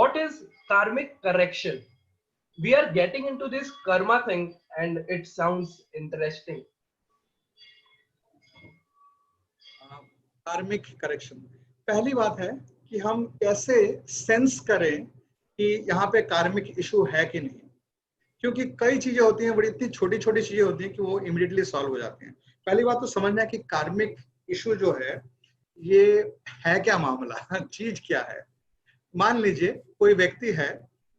what is karmic correction? We are getting into this karma thing and it sounds interesting. कार्मिक correction, पहली बात है कि हम कैसे सेंस करें कि यहाँ पे कार्मिक इशू है कि नहीं, क्योंकि कई चीजें होती हैं, बड़ी इतनी छोटी छोटी चीजें होती हैं कि वो इमीडिएटली सॉल्व हो जाती हैं। पहली बात तो समझना है कि कार्मिक इशू जो है ये है क्या मामला, चीज क्या है। मान लीजिए कोई व्यक्ति है,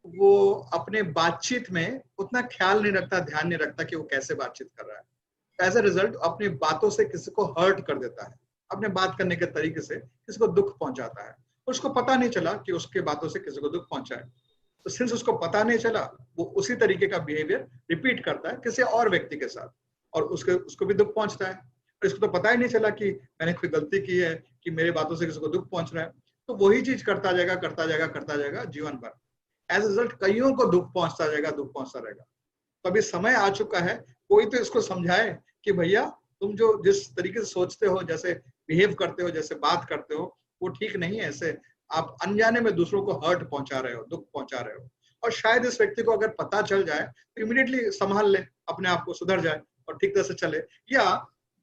वो अपने बातचीत में उतना ख्याल नहीं रखता, ध्यान नहीं रखता कि वो कैसे बातचीत कर रहा है। एज ए रिजल्ट अपनी बातों से किसी को हर्ट कर देता है, अपने बात करने के तरीके से किसी को दुख पहुंचाता है, उसको पता नहीं चला कि उसके बातों से किसी को दुख पहुंचा है। तो सिंस उसको पता नहीं चला, वो उसी तरीके का बिहेवियर रिपीट करता है किसी और व्यक्ति के साथ, और उसको भी दुख पहुंचता है। और इसको तो पता ही नहीं चला कि मैंने कोई गलती की है, कि मेरे बातों से किसी को दुख पहुंच रहा है, तो वही चीज करता जाएगा करता जाएगा करता जाएगा जीवन भर। एज रिजल्ट कईयों को दुख पहुंचता जाएगा, दुख पहुंचता रहेगा। तो अभी समय आ चुका है, कोई तो इसको समझाए कि भैया तुम जो जिस तरीके से सोचते हो, जैसे बिहेव करते हो, जैसे बात करते हो, वो ठीक नहीं है। ऐसे आप अनजाने में दूसरों को हर्ट पहुंचा रहे हो, दुख पहुंचा रहे हो। और शायद इस व्यक्ति को अगर पता चल जाए तो इमीडिएटली संभाल ले, अपने आप को सुधर जाए और ठीक तरह से चले, या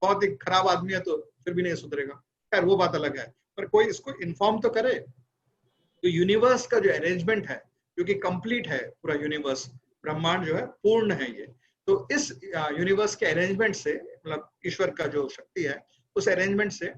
बहुत ही खराब आदमी है तो फिर भी नहीं सुधरेगा, खैर वो बात अलग है। पर कोई इसको इन्फॉर्म तो करे। तो यूनिवर्स का जो अरेंजमेंट है, जो कि कंप्लीट है, पूरा यूनिवर्स, ब्रह्मांड जो है पूर्ण है ये। तो इस यूनिवर्स के अरेंजमेंट से, मतलब ईश्वर का जो शक्ति है, उस अरेंजमेंट से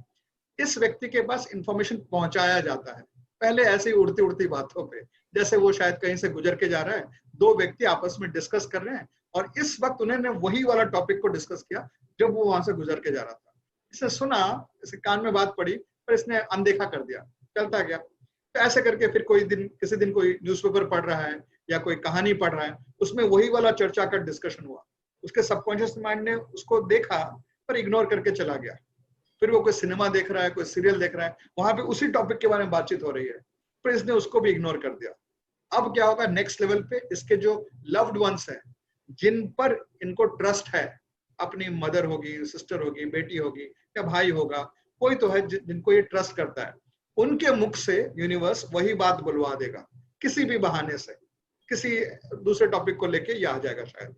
इस व्यक्ति के पास इंफॉर्मेशन पहुंचाया जाता है। पहले ऐसे ही उड़ती उड़ती बातों पे, जैसे वो शायद कहीं से गुजर के जा रहा है, दो व्यक्ति आपस में डिस्कस कर रहे हैं, और इस वक्त उन्होंने वही वाला टॉपिक को डिस्कस किया जब वो वहां से गुजर के जा रहा था। इसने सुना, इसे कान में बात पड़ी, पर इसने अनदेखा कर दिया, चलता गया। तो ऐसे करके फिर किसी दिन कोई न्यूज़पेपर पढ़ रहा है या कोई कहानी पढ़ रहा है, उसमें वही वाला चर्चा का डिस्कशन हुआ। उसके सबकॉन्शियस माइंड ने उसको देखा पर इग्नोर करके चला गया। फिर वो कोई सिनेमा देख रहा है, कोई सीरियल देख रहा है, वहां पे उसी टॉपिक के बारे में बातचीत हो रही है, पर इसने उसको भी इग्नोर कर दिया। अब क्या होगा, नेक्स्ट लेवल पे इसके जो लव्ड वंस हैं, जिन पर इनको ट्रस्ट है, अपनी मदर होगी, सिस्टर होगी, बेटी होगी या भाई होगा, कोई तो है जिनको ये ट्रस्ट करता है, उनके मुख से यूनिवर्स वही बात बुलवा देगा, किसी भी बहाने से, किसी दूसरे टॉपिक को लेके ये आ जाएगा शायद।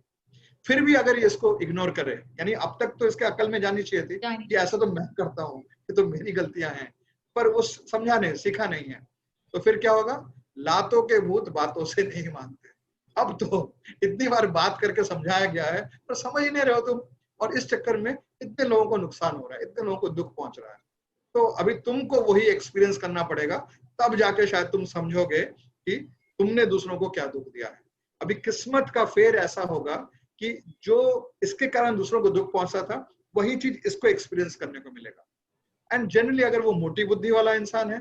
फिर भी अगर ये इसको इग्नोर करे, यानी अब तक तो इसके अकल में जानी चाहिए थी कि ऐसा तो मैं करता हूँ, ये तो मेरी गलतियां हैं, पर वो समझा नहीं, सीखा नहीं है। तो फिर क्या होगा, लातों के भूत बातों से नहीं मानते। अब तो इतनी बार बात करके समझाया गया है पर समझ ही नहीं रहे हो तुम, और इस चक्कर में इतने लोगों को नुकसान हो रहा है, इतने लोगों को दुख पहुंच रहा है। तो अभी तुमको वही एक्सपीरियंस करना पड़ेगा, तब जाके शायद तुम समझोगे कि तुमने दूसरों को क्या दुख दिया है। अभी किस्मत का फेर ऐसा होगा कि जो इसके कारण दूसरों को दुख पहुंचा था, वही चीज इसको एक्सपीरियंस करने को मिलेगा। एंड जनरली अगर वो मोटी बुद्धि वाला इंसान है,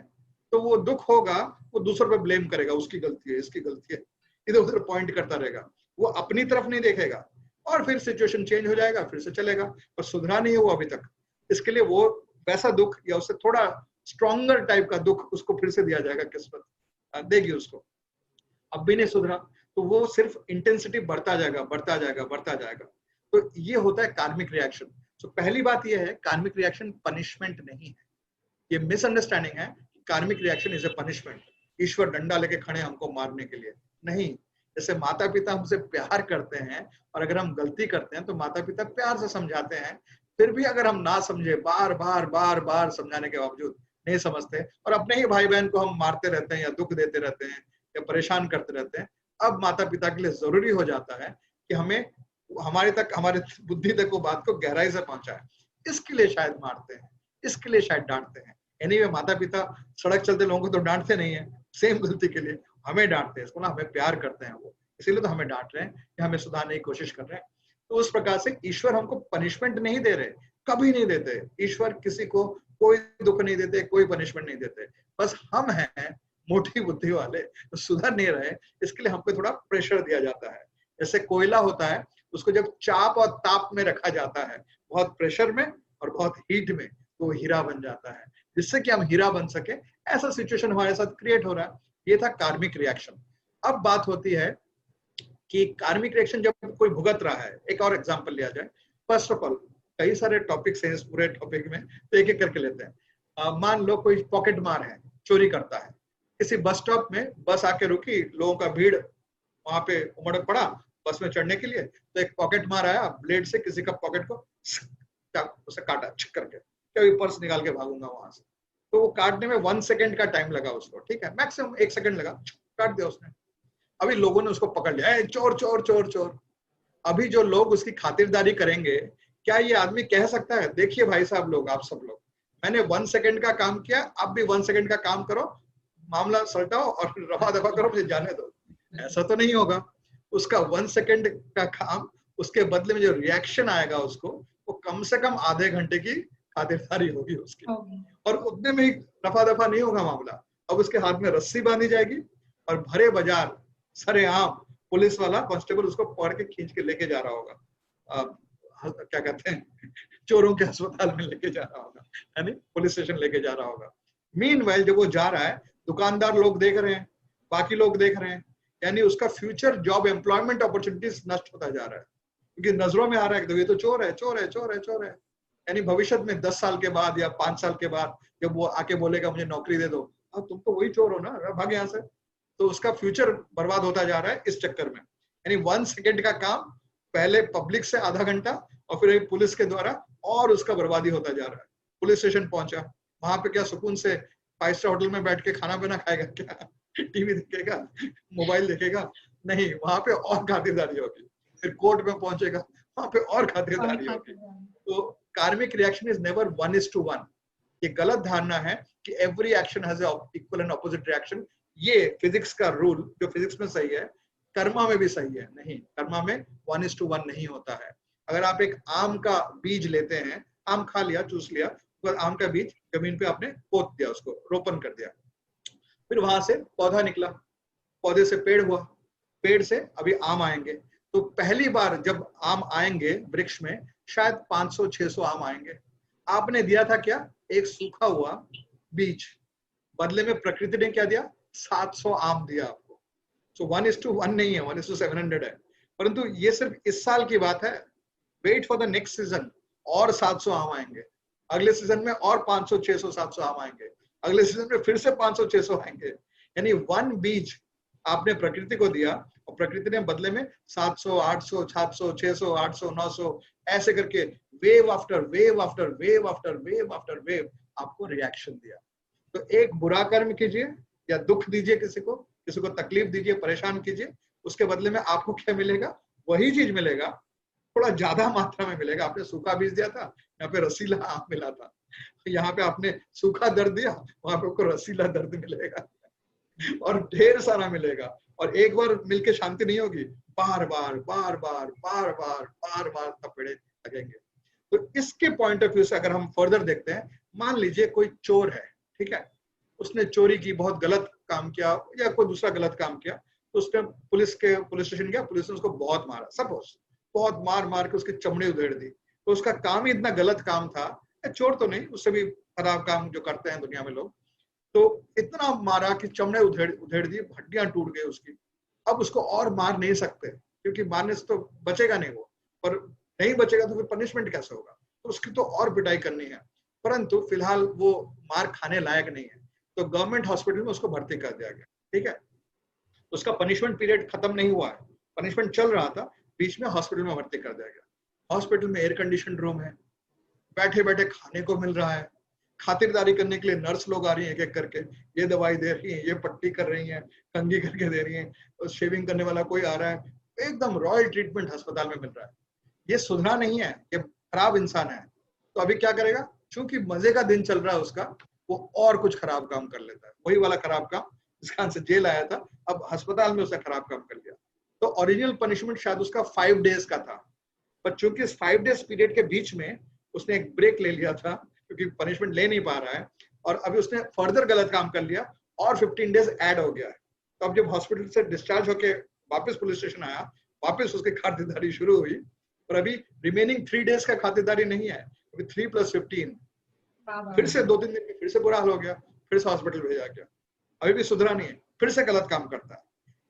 तो वो दुख होगा, वो दूसरों पे ब्लेम करेगा, उसकी गलती है, इसकी गलती है, इधर उधर पॉइंट करता रहेगा, वो अपनी तरफ नहीं देखेगा, और फिर सिचुएशन चेंज हो जाएगा, फिर से चलेगा, पर सुधरा नहीं है वो अभी तक। इसके लिए वो वैसा दुख या उससे थोड़ा स्ट्रॉन्गर टाइप का दुख उसको फिर से दिया जाएगा, किस्मत देगी उसको। अब भी नहीं सुधरा तो वो सिर्फ इंटेंसिटी बढ़ता जाएगा, बढ़ता जाएगा, बढ़ता जाएगा। तो ये होता है कार्मिक रिएक्शन। तो पहली बात ये है, कार्मिक रिएक्शन पनिशमेंट नहीं है। ये मिसअंडरस्टैंडिंग है, कार्मिक रिएक्शन इज ए पनिशमेंट, ईश्वर डंडा लेके खड़े हमको मारने के लिए नहीं। जैसे माता पिता हमसे प्यार करते हैं, और अगर हम गलती करते हैं तो माता पिता प्यार से समझाते हैं, फिर भी अगर हम ना समझे, बार बार बार बार समझाने के बावजूद नहीं समझते, और अपने ही भाई बहन को हम मारते रहते हैं या दुख देते रहते हैं या परेशान करते रहते हैं, अब माता पिता के लिए जरूरी हो जाता है कि हमें हमारे बुद्धि तक वो बात को गहराई से पहुंचाए। इसके लिए शायद मारते हैं, इसके लिए शायद डांटते हैं। एनीवे माता पिता सड़क चलते लोगों को तो डांटते नहीं है, सेम गलती के लिए हमें डांटते हैं, इसको ना हमें प्यार करते हैं वो, इसीलिए तो हमें डांट रहे हैं कि हमें सुधारने की कोशिश कर रहे हैं। तो उस प्रकार से ईश्वर हमको पनिशमेंट नहीं दे रहे, कभी नहीं देते। ईश्वर किसी को कोई दुख नहीं देते, कोई पनिशमेंट नहीं देते। बस हम हैं मोटी बुद्धि वाले, तो सुधर नहीं रहे, इसके लिए हम पे थोड़ा प्रेशर दिया जाता है। जैसे कोयला होता है, उसको जब चाप और ताप में रखा जाता है, बहुत प्रेशर में और बहुत हीट में, तो हीरा बन जाता है। जिससे कि हम हीरा बन सके, ऐसा सिचुएशन हमारे साथ क्रिएट हो रहा है। ये था कार्मिक रिएक्शन। अब बात होती है कि कार्मिक रिएक्शन जब कोई भुगत रहा है, एक और एग्जांपल लिया जाए। फर्स्ट ऑफ ऑल, कई सारे टॉपिक्स हैं इस पूरे टॉपिक में, तो एक एक करके लेते हैं। मान लो कोई पॉकेट मार है, चोरी करता है, किसी बस स्टॉप में बस आके रुकी, लोगों का भीड़ वहां पे उमड़ पड़ा बस में चढ़ने के लिए, तो एक पॉकेट मार आया ब्लेड से, किसी का पॉकेट को उसे काटा छिक करके, क्या पर्स निकाल के भागूंगा वहां से। तो वो काटने में 1 सेकंड का टाइम लगा उसको, ठीक है, मैक्सिमम 1 सेकंड लगा, काट दिया उसने। अभी लोगों ने उसको पकड़ लिया, चोर चोर चोर चोर। अभी जो लोग उसकी खातिरदारी करेंगे, क्या ये आदमी कह सकता है देखिए भाई साहब लोग, आप सब लोग, मैंने 1 सेकंड का काम किया, आप भी 1 सेकंड का काम करो, मामला सलटाओ और रफा दफा करो, मुझे जाने दो। ऐसा तो नहीं होगा। उसका 1 सेकंड का काम, उसके बदले में जो रिएक्शन आएगा उसको, वो कम से कम आधे घंटे की खातिरदारी होगी उसकी। और उतने में ही रफा दफा नहीं होगा मामला, अब उसके हाथ में रस्सी बांधी जाएगी और भरे बाजार सरेआम पुलिस वाला कांस्टेबल उसको पकड़ के खींच के लेके जा रहा होगा, क्या कहते हैं, चोरों के अस्पताल में लेके जा रहा होगा, यानी पुलिस स्टेशन लेके जा रहा होगा। मीनवाइल जब वो जा रहा है, दुकानदार लोग देख रहे हैं, बाकी लोग देख रहे हैं, यानी उसका फ्यूचर जॉब एम्प्लॉयमेंट अपॉर्चुनिटीज नष्ट होता जा रहा है, क्योंकि नजरों में आ रहा है कि ये तो चोर है, चोर है, चोर है, चोर है। यानी भविष्य में 10 साल के बाद या 5 साल के बाद जब वो आके बोलेगा मुझे नौकरी दे दो, तुम तो वही चोर हो ना, भाग यहाँ से। तो उसका फ्यूचर बर्बाद होता जा रहा है इस चक्कर में। यानी 1 सेकंड का काम पहले पब्लिक से आधा घंटा और फिर पुलिस के द्वारा, और उसका बर्बादी होता जा रहा है। पुलिस स्टेशन पहुंचा, वहां पे क्या सुकून से 5 स्टार होटल में बैठ के खाना पीना खाएगा क्या, टीवी देखेगा, मोबाइल देखेगा? नहीं, वहां पे और खातिरदारी होगी। फिर कोर्ट में पहुंचेगा, वहां पे और खातिरदारी होगी। तो कार्मिक रिएक्शन इज नेवर 1:1। ये गलत धारणा है कि every action has equal and opposite reaction. ये फिजिक्स का रूल जो फिजिक्स में सही है, कर्मा में भी सही है। नहीं, कर्मा में 1:1 नहीं होता है। अगर आप एक आम का बीज लेते हैं, आम खा लिया, चूस लिया, तो आम का बीज जमीन पे आपने पोत दिया, उसको रोपण कर दिया, फिर वहां से पौधा निकला, पौधे से पेड़ हुआ, पेड़ से अभी आम आएंगे। तो पहली बार जब आम आएंगे वृक्ष में, शायद 500-600 आम आएंगे। आपने दिया था क्या? एक सूखा हुआ बीज, बदले में प्रकृति ने क्या दिया? 700 आम दिया आपको। सो 1:1 नहीं है, 1:700 है। परंतु ये सिर्फ इस साल की बात है। Wait for the next season, और 700 आम आएंगे। अगले सीजन में और 500, 600, 700 आम आएंगे। अगले सीजन में फिर से 500, 600 आएंगे। यानी 1 बीज आपने प्रकृति को दिया और प्रकृति ने बदले में 700, 800, 700, 600, 800, 900 ऐसे करके wave after wave after wave after wave after wave आपको रिएक्शन दिया। तो एक बुरा कर्म कीजिए या दुख दीजिए, किसी को तकलीफ दीजिए, परेशान कीजिए, उसके बदले में आपको क्या मिलेगा? वही चीज मिलेगा, थोड़ा ज्यादा मात्रा में मिलेगा। आपने सूखा बीज दिया था, यहाँ पे रसीला आम मिला था। यहाँ पे आपने सूखा दर्द दिया, वहां पे आपको रसीला दर्द मिलेगा और ढेर सारा मिलेगा। और एक बार मिलके शांति नहीं होगी, बार बार बार बार बार बार बार बार थपेड़े लगेंगे। तो इसके पॉइंट ऑफ व्यू से अगर हम फर्दर देखते हैं, मान लीजिए कोई चोर है, ठीक है, उसने चोरी की, बहुत गलत काम किया या कोई दूसरा गलत काम किया, तो उसने पुलिस स्टेशन गया, पुलिस ने उसको बहुत मारा, सपोज बहुत मार मार के उसकी चमड़ी उधेड़ दी। तो उसका काम ही इतना गलत काम था, चोर तो नहीं, उससे भी खराब काम जो करते हैं दुनिया में लोग, तो इतना मारा कि चमड़े उधेड़ दी, हड्डियां टूट गई उसकी। अब उसको और मार नहीं सकते, क्योंकि मारने से तो बचेगा नहीं वो, पर नहीं बचेगा तो फिर पनिशमेंट कैसे होगा? तो उसकी तो और पिटाई करनी है। परंतु फिलहाल वो मार खाने लायक नहीं है, तो गवर्नमेंट हॉस्पिटल में उसको भर्ती कर दिया गया, ठीक है। उसका पनिशमेंट पीरियड खत्म नहीं हुआ है, पनिशमेंट चल रहा था, बीच में हॉस्पिटल में भर्ती कर दिया गया। हॉस्पिटल में एयर कंडीशन रूम है, बैठे बैठे खाने को मिल रहा है, खातिरदारी करने के लिए नर्स लोग आ रही है एक एक करके, ये दवाई दे रही है, ये पट्टी कर रही है, कंघी करके दे रही है, और शेविंग करने वाला कोई आ रहा है, एकदम रॉयल ट्रीटमेंट अस्पताल में मिल रहा है। ये सुधरा नहीं है, ये खराब इंसान है। तो अभी क्या करेगा? चूंकि मजे का दिन चल रहा है उसका, वो और कुछ खराब काम कर लेता है, वही वाला खराब काम जिसका से जेल आया था, अब अस्पताल में उसने खराब काम कर लिया। तो ओरिजिनल पनिशमेंट शायद उसका 5 डेज का था, पर चूंकि इस 5 डेज पीरियड के बीच में उसने एक ब्रेक ले लिया था, क्योंकि पनिशमेंट ले नहीं पा रहा है, और अभी उसने फर्दर गलत काम कर लिया और 15 डेज ऐड हो गया है। तो अब जब हॉस्पिटल से डिस्चार्ज होके वापस पुलिस स्टेशन आया, वापस उसकी खातिरदारी शुरू हुई, और अभी रिमेनिंग 3 डेज का खातिरदारी नहीं है, अभी 3 + 15, फिर से 2-3 दिन में फिर से बुरा हाल हो गया, फिर से हॉस्पिटल भेजा गया, अभी भी सुधरा नहीं है, फिर से गलत काम करता है।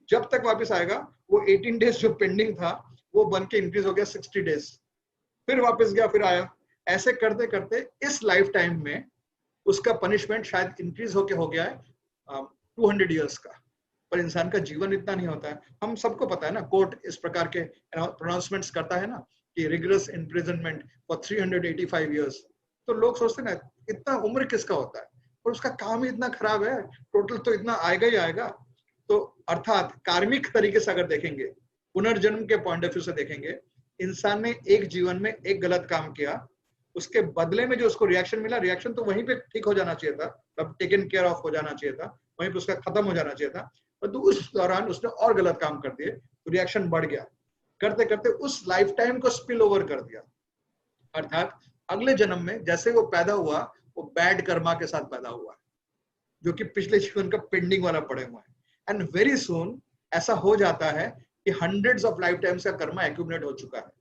जब तक वापस आएगा, वो 18 डेज जो पेंडिंग था वो बन के इंक्रीज हो गया 60 डेज, फिर वापस गया, फिर आया। ऐसे करते करते इस लाइफ टाइम में उसका पनिशमेंट शायद इंक्रीज होके हो गया है 200 ईयर्स का, पर इंसान का जीवन इतना नहीं होता है। हम सबको पता है ना, कोर्ट इस प्रकार के प्रोनाउंसमेंट्स करता है ना कि रिगरस इम्प्रिजनमेंट फॉर 385 ईयर्स। तो लोग सोचते हैं ना इतना उम्र किसका होता है, और उसका काम ही इतना खराब है, टोटल तो इतना आएगा ही आएगा। तो अर्थात कार्मिक तरीके से अगर देखेंगे, पुनर्जन्म के पॉइंट ऑफ व्यू से देखेंगे, इंसान ने एक जीवन में एक गलत काम किया, उसके बदले में जो उसको रिएक्शन मिला, रिएक्शन तो वहीं पे ठीक हो जाना चाहिए था, तब टेकन केयर ऑफ हो जाना चाहिए था, वहीं पे उसका खत्म हो जाना चाहिए था, परंतु उस दौरान उसने और गलत काम कर दिए, तो रिएक्शन बढ़ गया, करते करते उस लाइफ टाइम को स्पिल ओवर कर दिया। अर्थात अगले जन्म में जैसे वो पैदा हुआ, वो बैड कर्मा के साथ पैदा हुआ, जो कि पिछले जीवन का पेंडिंग वाला पड़े हुए हैं। एंड वेरी सून ऐसा हो जाता है कि हंड्रेड्स ऑफ लाइफ टाइम्स का कर्मा एक्यूमुलेट हो चुका है।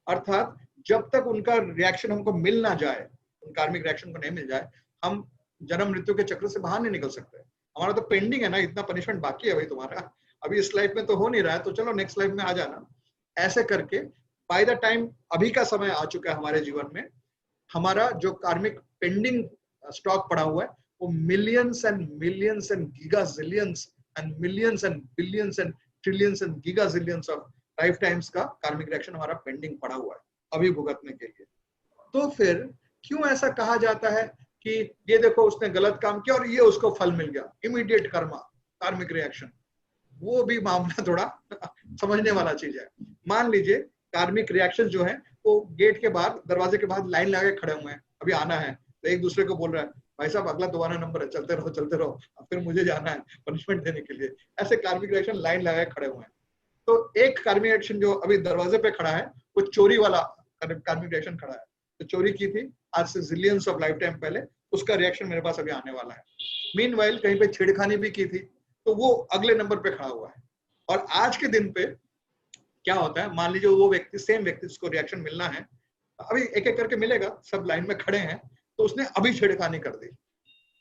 अर्थात जब तक उनका रिएक्शन हमको मिल ना जाए, उन कार्मिक रिएक्शन को नहीं मिल जाए, हम जन्म मृत्यु के चक्र से बाहर नहीं निकल सकते। हमारा तो पेंडिंग है ना, इतना पनिशमेंट बाकी है भाई तुम्हारा, अभी इस लाइफ में तो हो नहीं रहा है, तो चलो नेक्स्ट लाइफ में आ जाना। ऐसे करके बाय द टाइम अभी का समय आ चुका है हमारे जीवन में, हमारा जो कार्मिक पेंडिंग स्टॉक पड़ा हुआ है वो millions and millions and gigazillions and millions and billions and trillions and gigazillions of lifetimes का कार्मिक रिएक्शन हमारा पेंडिंग पड़ा हुआ है अभी भुगतने के लिए। तो फिर क्यों ऐसा कहा जाता है कि ये देखो उसने गलत काम किया और ये उसको फल मिल गया, इमीडिएट कर्मा, कार्मिक रिएक्शन? वो भी मामला थोड़ा समझने वाला चीज है। मान लीजिए कार्मिक रिएक्शन जो है वो गेट के बाहर, दरवाजे के बाहर लाइन लगा के खड़े हुए हैं, अभी आना है, तो एक दूसरे को बोल रहा है भाई साहब अगला दोबारा नंबर है, चलते रहो, फिर मुझे जाना है पनिशमेंट देने के लिए। ऐसे कार्मिक रिएक्शन लाइन लगा के खड़े हुए हैं। तो एक कार्मिक रिएक्शन जो अभी दरवाजे पे खड़ा है वो चोरी वाला कार्मिक रिएक्शन खड़ा है, तो चोरी की थी आज से जिलियंस ऑफ लाइफ टाइम पहले, उसका रिएक्शन मेरे पास अभी आने वाला है। मीनवाइल कहीं पे छेड़खानी भी की थी, तो वो अगले नंबर पे खड़ा हुआ है। और आज के दिन पे क्या होता है, मान लीजिए वो व्यक्ति, सेम व्यक्ति जिसको रिएक्शन मिलना है, अभी एक एक करके मिलेगा, सब लाइन में खड़े हैं, तो उसने अभी छेड़खानी कर दी।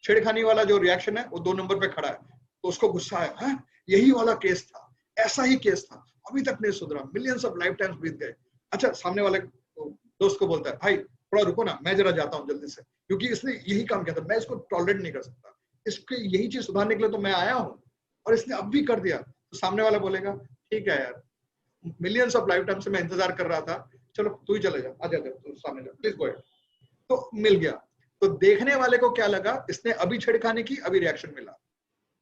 छेड़खानी वाला जो रिएक्शन है वो 2 नंबर पे खड़ा है, तो उसको गुस्सा है, यही वाला केस था, ऐसा ही केस था, अभी तक नहीं सुधरा, मिलियंस ऑफ लाइफ टाइम्स बीत गए। अच्छा, सामने वाले दोस्त को बोलता है भाई थोड़ा रुको ना, मैं जरा जाता हूँ जल्दी से, क्योंकि इसने यही काम किया था, मैं इसको टॉलरेट नहीं कर सकता, इसके यही चीज सुधारने के लिए तो मैं आया हूँ और इसने अब भी कर दिया। तो सामने वाला बोलेगा ठीक है यार, मिलियंस ऑफ लाइफ टाइम से मैं इंतजार कर रहा था, चलो तू ही चले जा, आ जा तू सामने जा, प्लीज गो अहेड। तो मिल गया। तो देखने वाले को क्या लगा, इसने अभी छेड़खानी की, अभी रिएक्शन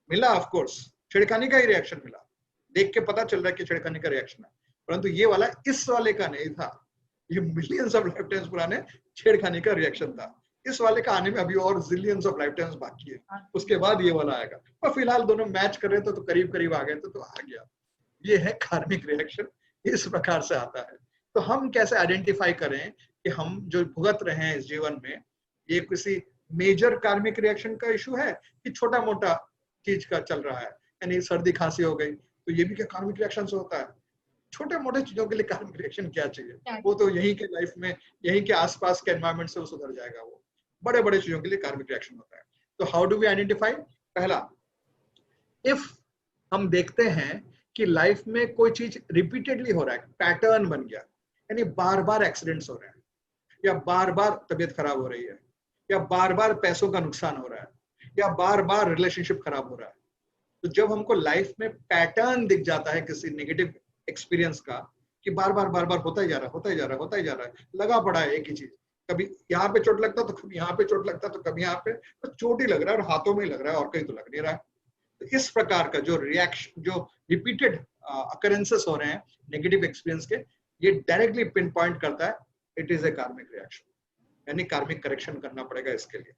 मिला ऑफ कोर्स छेड़खानी का ही रिएक्शन मिला, देख के पता चल रहा है कि छेड़खानी का रिएक्शन है, परंतु ये वाला इस वाले का नहीं था, ये मिलियंस ऑफ लाइफ टाइम्स पुराने छेड़खानी का रिएक्शन था। इस वाले का आने में अभी और जिलियंस ऑफ लाइफ टाइम्स बाकी है, उसके बाद ये वाला आएगा। पर फिलहाल दोनों मैच कर रहे थे, तो करीब करीब आ गए थे, तो आ गया। ये है कार्मिक रिएक्शन, इस प्रकार से आता है। तो हम कैसे आइडेंटिफाई करें कि हम जो भुगत रहे हैं इस जीवन में, ये किसी मेजर कार्मिक रिएक्शन का इशू है कि छोटा मोटा चीज का चल रहा है? यानी सर्दी खांसी हो गई तो ये भी क्या कार्मिक रिएक्शन से होता है? छोटे मोटे चीजों के लिए कार्मिक रिएक्शन क्या चाहिए, वो तो यहीं के लाइफ में, यहीं के आसपास के एनवायरमेंट से वो सुधर जाएगा। वो बड़े बड़े चीजों के लिए कार्मिक रिएक्शन होता है। तो हाउ डू वी आइडेंटिफाई? पहला, इफ हम देखते हैं कि लाइफ में कोई चीज रिपीटेडली हो रहा है, पैटर्न बन गया, यानी बार बार एक्सीडेंट्स हो रहे हैं, या बार बार तबीयत खराब हो रही है, या बार बार पैसों का नुकसान हो रहा है, या बार बार रिलेशनशिप खराब हो रहा है, तो जब हमको लाइफ में पैटर्न दिख जाता है किसी नेगेटिव एक्सपीरियंस का कि बार बार होता ही जा रहा है, लगा पड़ा है एक ही चीज, कभी यहाँ पे चोट लगता तो कभी यहाँ पे चोट लगता, तो कभी यहाँ पे, तो चोट ही लग रहा है और हाथों में ही लग रहा है और कहीं तो लग नहीं रहा है। तो इस प्रकार का जो रिएक्शन, जो रिपीटेड अकरेंसेस हो रहे हैं नेगेटिव एक्सपीरियंस के, ये डायरेक्टली पिन पॉइंट करता है इट इज ए कार्मिक रिएक्शन, यानी कार्मिक करेक्शन करना पड़ेगा इसके लिए।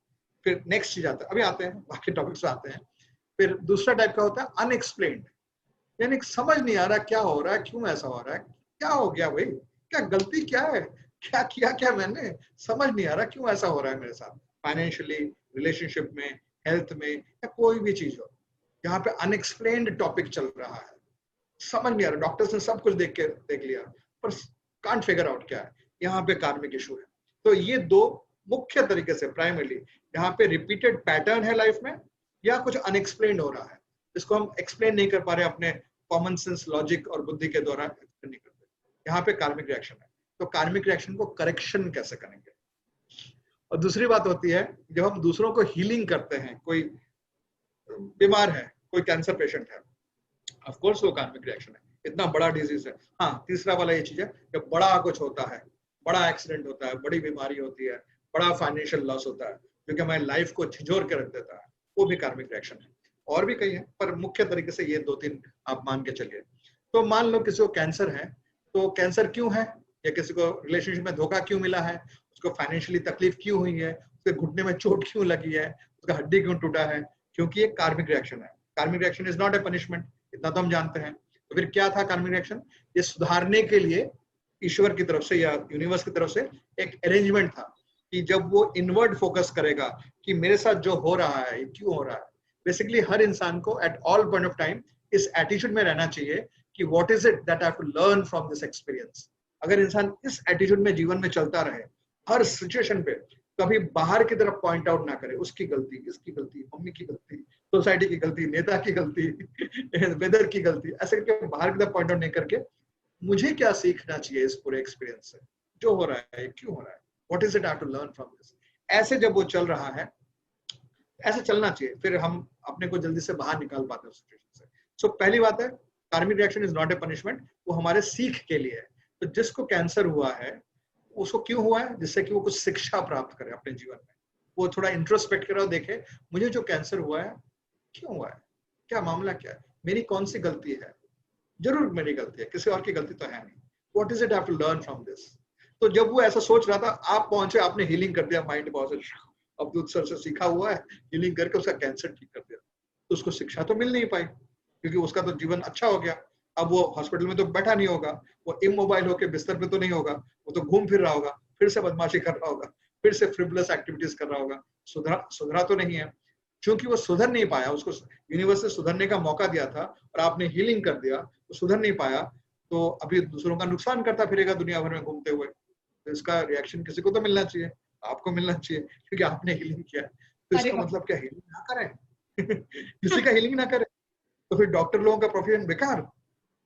फिर नेक्स्ट चीज आता है, अभी आते हैं बाकी टॉपिक्स पे आते हैं। फिर दूसरा टाइप का होता है अनएक्सप्लेन्ड, यानी समझ नहीं आ रहा क्या हो रहा है, क्यों ऐसा हो रहा है, क्या हो गया भाई, क्या गलती क्या है, क्या किया क्या मैंने, समझ नहीं आ रहा क्यों ऐसा हो रहा है मेरे साथ, फाइनेंशियली, रिलेशनशिप में, हेल्थ में, या कोई भी चीज हो, यहाँ पे अनएक्सप्लेन्ड टॉपिक चल रहा है, समझ नहीं आ रहा, डॉक्टर्स ने सब कुछ देख लिया पर कांट फिगर आउट क्या है, यहाँ पे कार्मिक इशू है। तो ये दो मुख्य तरीके से प्राइमरली, यहाँ पे रिपीटेड पैटर्न है लाइफ में, या कुछ अनएक्सप्लेन्ड हो रहा है, इसको हम एक्सप्लेन नहीं कर पा रहे अपने कॉमन सेंस, लॉजिक और बुद्धि के द्वारा एक्सप्लेन नहीं करते, यहाँ पे कार्मिक रिएक्शन है। तो कार्मिक रिएक्शन को करेक्शन कैसे करेंगे? और दूसरी बात होती है, जब हम दूसरों को हीलिंग करते हैं, कोई बीमार है, कोई कैंसर पेशेंट है, ऑफ कोर्स वो कार्मिक रिएक्शन है, इतना बड़ा डिजीज है। हाँ, तीसरा वाला ये चीज है, जब बड़ा कुछ होता है, बड़ा एक्सीडेंट होता है, बड़ी बीमारी होती है, बड़ा फाइनेंशियल लॉस होता है, जो कि हमारी लाइफ को झिझोर के रख देता है, वो भी कार्मिक रिएक्शन है। और भी कई है, पर मुख्य तरीके से ये 2-3 आप मान के चलिए। तो मान लो किसी को कैंसर है, तो कैंसर क्यों है, या किसी को रिलेशनशिप में धोखा क्यों मिला है, उसको फाइनेंशियली तकलीफ क्यों हुई है, उसके घुटने में चोट क्यों लगी है, उसका हड्डी क्यों टूटा है, क्योंकि ये कार्मिक रिएक्शन है। कार्मिक reaction is not a punishment, इतना तो हम जानते हैं। तो फिर क्या था कार्मिक रिएक्शन? ये सुधारने के लिए ईश्वर की तरफ से या यूनिवर्स की तरफ से एक अरेंजमेंट था कि जब वो इनवर्ड फोकस करेगा कि मेरे साथ जो हो रहा है ये क्यों हो रहा है। बेसिकली हर इंसान को at all point of time इस एटीट्यूड में रहना चाहिए कि what is it that I have to learn from this experience. अगर इंसान इस एटीट्यूड में जीवन में चलता रहे, हर सिचुएशन पे कभी बाहर की तरफ पॉइंट आउट ना करे, उसकी गलती, इसकी गलती, मम्मी की गलती, सोसाइटी की गलती, नेता की गलती, वेदर की गलती, ऐसे करके बाहर की तरफ पॉइंट आउट नहीं करके मुझे क्या सीखना चाहिए इस पूरे एक्सपीरियंस से, जो हो रहा है क्यों हो रहा है, what is it I have to learn from this. ऐसे जब वो चल रहा है, ऐसे चलना चाहिए, फिर हम अपने को जल्दी से बाहर निकाल पाते हैं उस सिचुएशन से। सो पहली बात है, कार्मिक reaction is not a punishment, वो हमारे सीख के लिए है। तो जिसको कैंसर हुआ है उसको क्यों हुआ है? जिससे कि वो कुछ शिक्षा प्राप्त करे अपने जीवन में, वो थोड़ा इंट्रोस्पेक्ट करे और देखे मुझे जो कैंसर हुआ है क्यों हुआ है, क्या मामला क्या है, मेरी कौन सी गलती है। जरूर मेरी गलती है, किसी और की गलती तो है नहीं। What is it I have to learn from this. तो जब वो ऐसा सोच रहा था, आप पहुंचे, आपने हीलिंग कर दिया माइंड पावर से, अब्दुल सर से सीखा हुआ है, हीलिंग करके उसका कैंसर ठीक कर दिया। तो उसको शिक्षा तो मिल नहीं पाई, क्योंकि उसका तो जीवन अच्छा हो गया। अब वो हॉस्पिटल में तो बैठा नहीं होगा, वो इमोबाइल होकर बिस्तर पे तो नहीं होगा, वो तो घूम फिर रहा होगा, फिर से बदमाशी कर रहा होगा, फिर से फ्रिवलस एक्टिविटीज कर रहा होगा। सुधरा तो नहीं है, क्योंकि वो सुधर नहीं पाया। उसको यूनिवर्स ने सुधरने का मौका दिया था और आपने हीलिंग कर दिया, वो सुधर नहीं पाया, तो अभी दूसरों का नुकसान करता फिरेगा दुनिया भर में घूमते हुए। तो इसका रिएक्शन किसी को तो मिलना चाहिए, आपको मिलना चाहिए, क्योंकि आपने हीलिंग किया। तो इसका मतलब क्या हीलिंग ना करें? किसी का हीलिंग ना करें तो फिर डॉक्टर लोगों का प्रोफेशन बेकार?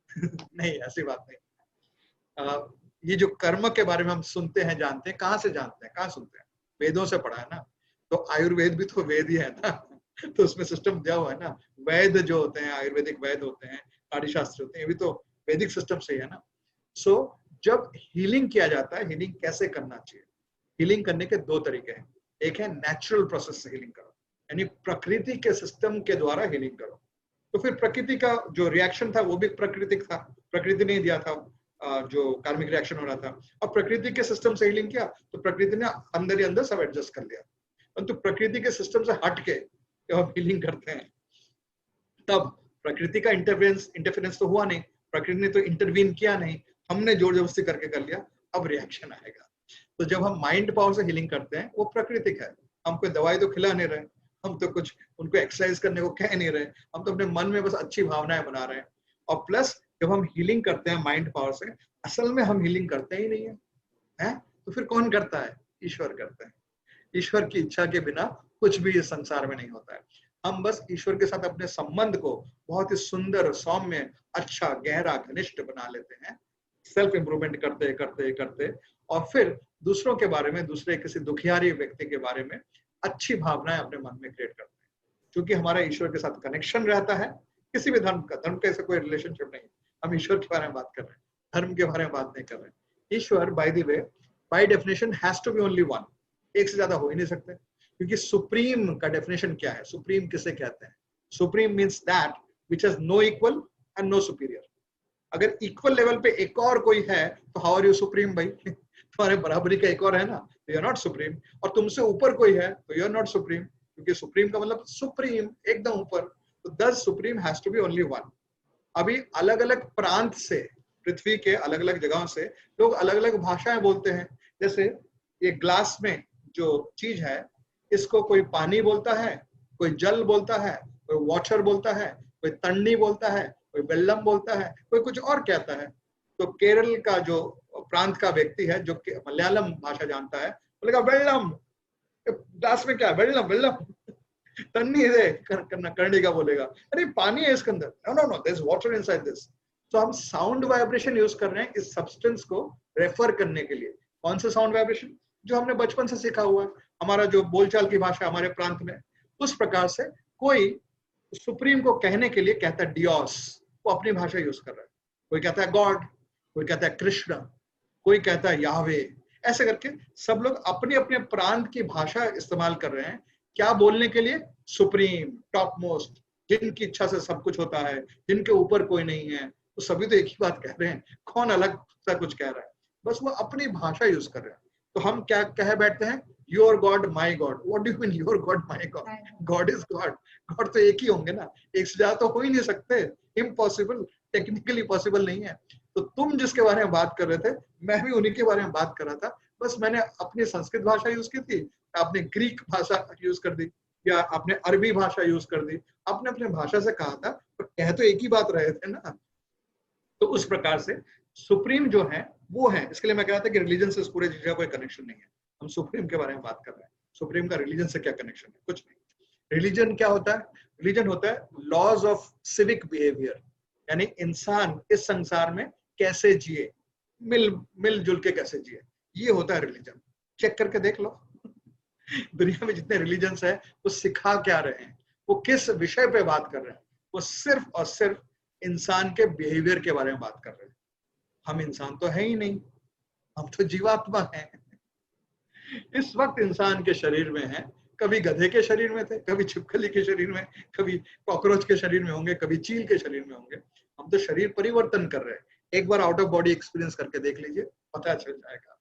नहीं, ऐसी बात नहीं। ये जो कर्म के बारे में हम सुनते हैं, जानते हैं, कहाँ से जानते हैं, कहाँ सुनते हैं? वेदों से पढ़ा है ना। तो आयुर्वेद भी तो वेद ही है ना, तो उसमें सिस्टम दिया हुआ है ना। वैद जो होते हैं, आयुर्वेदिक वैद होते हैं, नाड़ीशास्त्र होते हैं, ये भी तो वैदिक सिस्टम से ही है ना। सो जब हीलिंग किया जाता है, हीलिंग कैसे करना चाहिए? हीलिंग करने के 2 तरीके हैं। एक है नेचुरल प्रोसेस से हीलिंग करो, यानी प्रकृति के सिस्टम के द्वारा हीलिंग करो। तो फिर प्रकृति का जो रिएक्शन था वो भी प्राकृतिक था, प्रकृति ने दिया था जो कार्मिक रिएक्शन हो रहा था। और प्रकृति के सिस्टम से हीलिंग किया तो प्रकृति ने अंदर ही अंदर सब एडजस्ट कर लिया। परंतु प्रकृति के सिस्टम से हट के जब हम हीलिंग करते हैं, तब प्रकृति का इंटरफेरेंस तो हुआ नहीं, प्रकृति ने तो इंटरवीन किया नहीं, हमने जोर जबरदस्ती करके कर लिया, अब रिएक्शन आएगा। तो जब हम माइंड पावर से हीलिंग करते हैं, वो प्राकृतिक है। हम कोई दवाई तो खिला नहीं रहे, हम तो कुछ उनको एक्सरसाइज करने को कह नहीं रहे, हम तो अपने मन में बस अच्छी भावनाएं बना रहे हैं। और प्लस जब हम हीलिंग करते हैं माइंड पावर से, असल में हम हीलिंग करते ही नहीं है? तो फिर कौन करता है? ईश्वर करता है। ईश्वर की इच्छा के बिना कुछ भी इस संसार में नहीं होता है। हम बस ईश्वर के साथ अपने संबंध को बहुत ही सुंदर, सौम्य, अच्छा, गहरा, घनिष्ठ बना लेते हैं, सेल्फ इंप्रूवमेंट करते करते करते, और फिर दूसरों के बारे में, दूसरे किसी दुखियारी व्यक्ति के बारे में अच्छी भावनाएं अपने मन में क्रिएट करते हैं। क्योंकि हमारा ईश्वर के साथ कनेक्शन रहता है, किसी भी धर्म का ऐसा कोई रिलेशनशिप नहीं। हम ईश्वर के बारे में बात कर रहे हैं, धर्म के बारे में बात नहीं कर रहे। ईश्वर by the way, by definition has to be only one, एक से ज्यादा हो ही नहीं सकते। क्योंकि सुप्रीम का डेफिनेशन क्या है? सुप्रीम किसे कहते हैं? Supreme means that which has no equal and no superior. अगर इक्वल लेवल पे एक और कोई है तो हाउ आर यू सुप्रीम भाई? तुम्हारे बराबरी का एक और है ना, तो यू आर नॉट सुप्रीम। और तुमसे ऊपर कोई है तो यू आर नॉट सुप्रीम, क्योंकि सुप्रीम का मतलब सुप्रीम, एकदम ऊपर। तो thus supreme has to be only one. अभी अलग अलग प्रांत से, पृथ्वी के अलग अलग जगहों से लोग अलग अलग भाषाएं बोलते हैं। जैसे ये ग्लास में जो चीज है, इसको कोई पानी बोलता है, कोई जल बोलता है, कोई वाटर बोलता है, कोई तन्नी बोलता है, कोई वेल्लम बोलता है, कोई कुछ और कहता है। तो केरल का जो प्रांत का व्यक्ति है जो मलयालम भाषा जानता है, बोलेगा वेल्लम। ग्लास में क्या है? वेल्लम वेल्लम। तन्नी है करने का बोलेगा, अरे पानी है इसके अंदर, no no no, there is water inside this. तो हम साउंड वाइब्रेशन यूज कर रहे हैं इस सब्सटेंस को रेफर करने के लिए। कौन सा साउंड वाइब्रेशन? जो हमने बचपन से सीखा हुआ है, हमारा जो बोलचाल की भाषा हमारे प्रांत में। उस प्रकार से कोई सुप्रीम को कहने के लिए कहता है डियोस, वो अपनी भाषा यूज कर रहा है। कोई कहता है गॉड, कोई कहता है कृष्ण, कोई कहता है याहवे। ऐसे करके सब लोग अपने अपने प्रांत की भाषा इस्तेमाल कर रहे हैं। क्या बोलने के लिए? सुप्रीम, टॉप मोस्ट, जिनकी इच्छा से सब कुछ होता है, जिनके ऊपर कोई नहीं है। तो सभी तो एक ही बात कह रहे हैं, कौन अलग सा कुछ कह रहा है? बस वो अपनी भाषा यूज कर रहे हैं। तो हम क्या कह बैठते हैं? Your God my God. What do you mean your God my God? God is God. God तो एक ही होंगे ना, एक से ज्यादा तो हो ही नहीं सकते। इम्पॉसिबल, टेक्निकली पॉसिबल नहीं है। तो तुम जिसके बारे में बात कर रहे थे, मैं भी उन्हीं के बारे में बात कर रहा था। बस मैंने अपनी संस्कृत भाषा यूज की थी, आपने ग्रीक भाषा यूज कर दी, या आपने अरबी भाषा यूज कर दी। आपने अपने भाषा से कहा था, पर कह तो एक ही बात रहे थे ना। तो उस प्रकार से सुप्रीम जो है वो है। इसके लिए मैं कह रहा था कि रिलीजन से इस पूरे चीज का कोई कनेक्शन नहीं है। हम सुप्रीम के बारे में बात कर रहे हैं। सुप्रीम का रिलीजन से क्या कनेक्शन है? कुछ नहीं। रिलीजन क्या होता है? रिलीजन होता है लॉज ऑफ सिविक बिहेवियर, यानी इंसान इस संसार में कैसे जिए, मिलजुल के कैसे जिए, ये होता है रिलीजन। चेक करके देख लो दुनिया में जितने रिलीजन्स है वो सिखा क्या रहे हैं, वो किस विषय पे बात कर रहे हैं? वो सिर्फ और सिर्फ इंसान के बिहेवियर के बारे में बात कर रहे हैं। हम इंसान तो है ही नहीं, हम तो जीवात्मा हैं। इस वक्त इंसान के शरीर में है, कभी गधे के शरीर में थे, कभी छिपकली के शरीर में, कभी कॉकरोच के शरीर में होंगे, कभी चील के शरीर में होंगे। हम तो शरीर परिवर्तन कर रहे हैं। एक बार आउट ऑफ बॉडी एक्सपीरियंस करके देख लीजिए, पता चल जाएगा।